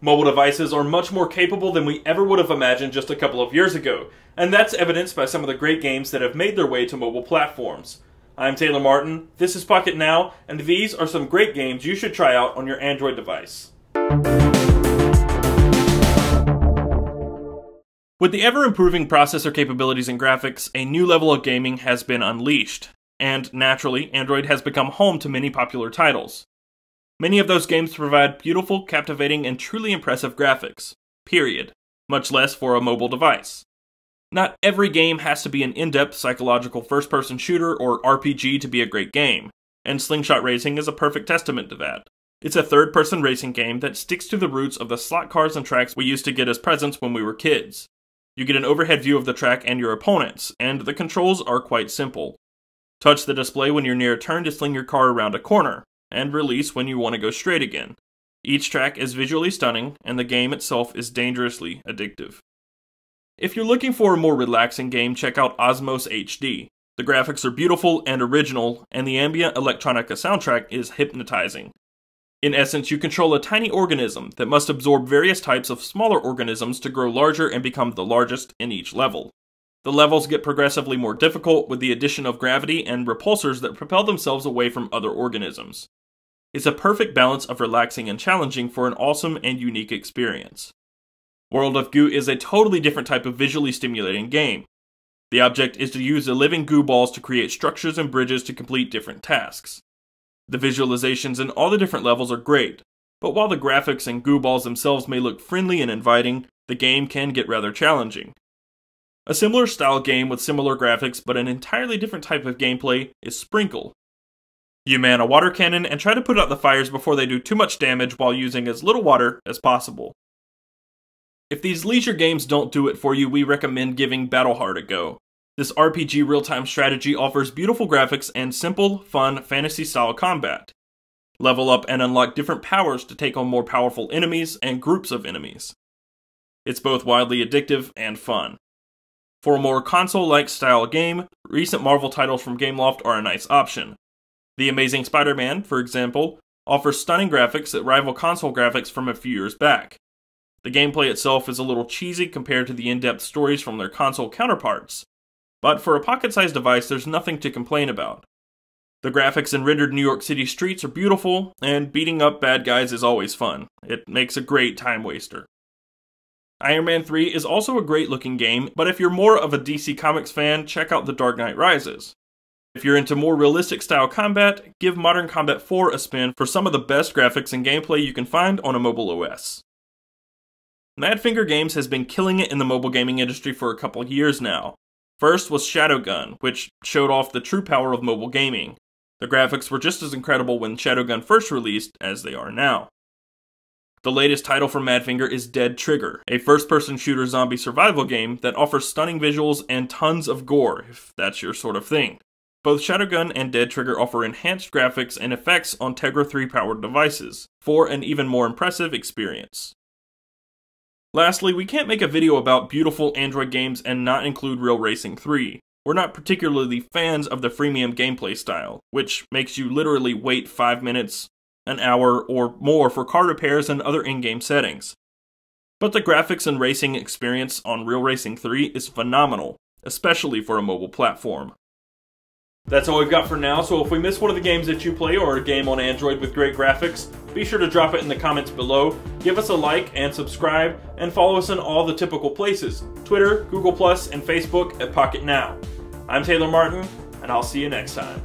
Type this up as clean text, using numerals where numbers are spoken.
Mobile devices are much more capable than we ever would have imagined just a couple of years ago, and that's evidenced by some of the great games that have made their way to mobile platforms. I'm Taylor Martin, this is Pocketnow, and these are some great games you should try out on your Android device. With the ever-improving processor capabilities and graphics, a new level of gaming has been unleashed, and naturally, Android has become home to many popular titles. Many of those games provide beautiful, captivating, and truly impressive graphics, period, much less for a mobile device. Not every game has to be an in-depth psychological first-person shooter or RPG to be a great game, and Slingshot Racing is a perfect testament to that. It's a third-person racing game that sticks to the roots of the slot cars and tracks we used to get as presents when we were kids. You get an overhead view of the track and your opponents, and the controls are quite simple. Touch the display when you're near a turn to sling your car around a corner, and release when you want to go straight again. Each track is visually stunning, and the game itself is dangerously addictive. If you're looking for a more relaxing game, check out Osmos HD. The graphics are beautiful and original, and the ambient electronica soundtrack is hypnotizing. In essence, you control a tiny organism that must absorb various types of smaller organisms to grow larger and become the largest in each level. The levels get progressively more difficult with the addition of gravity and repulsors that propel themselves away from other organisms. It's a perfect balance of relaxing and challenging for an awesome and unique experience. World of Goo is a totally different type of visually stimulating game. The object is to use the living goo balls to create structures and bridges to complete different tasks. The visualizations in all the different levels are great, but while the graphics and goo balls themselves may look friendly and inviting, the game can get rather challenging. A similar style game with similar graphics but an entirely different type of gameplay is Sprinkle. You man a water cannon and try to put out the fires before they do too much damage while using as little water as possible. If these leisure games don't do it for you, we recommend giving Battleheart a go. This RPG real-time strategy offers beautiful graphics and simple, fun, fantasy-style combat. Level up and unlock different powers to take on more powerful enemies and groups of enemies. It's both wildly addictive and fun. For a more console-like style game, recent Marvel titles from Gameloft are a nice option. The Amazing Spider-Man, for example, offers stunning graphics that rival console graphics from a few years back. The gameplay itself is a little cheesy compared to the in-depth stories from their console counterparts, but for a pocket-sized device there's nothing to complain about. The graphics and rendered New York City streets are beautiful, and beating up bad guys is always fun. It makes a great time waster. Iron Man 3 is also a great looking game, but if you're more of a DC Comics fan, check out The Dark Knight Rises. If you're into more realistic style combat, give Modern Combat 4 a spin for some of the best graphics and gameplay you can find on a mobile OS. Madfinger Games has been killing it in the mobile gaming industry for a couple years now. First was Shadowgun, which showed off the true power of mobile gaming. The graphics were just as incredible when Shadowgun first released as they are now. The latest title from Madfinger is Dead Trigger, a first-person shooter zombie survival game that offers stunning visuals and tons of gore, if that's your sort of thing. Both Shadowgun and Dead Trigger offer enhanced graphics and effects on Tegra 3 powered devices, for an even more impressive experience. Lastly, we can't make a video about beautiful Android games and not include Real Racing 3. We're not particularly fans of the freemium gameplay style, which makes you literally wait 5 minutes, an hour, or more for car repairs and other in-game settings. But the graphics and racing experience on Real Racing 3 is phenomenal, especially for a mobile platform. That's all we've got for now, so if we miss one of the games that you play or a game on Android with great graphics, be sure to drop it in the comments below, give us a like and subscribe, and follow us in all the typical places, Twitter, Google+, and Facebook at Pocketnow. I'm Taylor Martin, and I'll see you next time.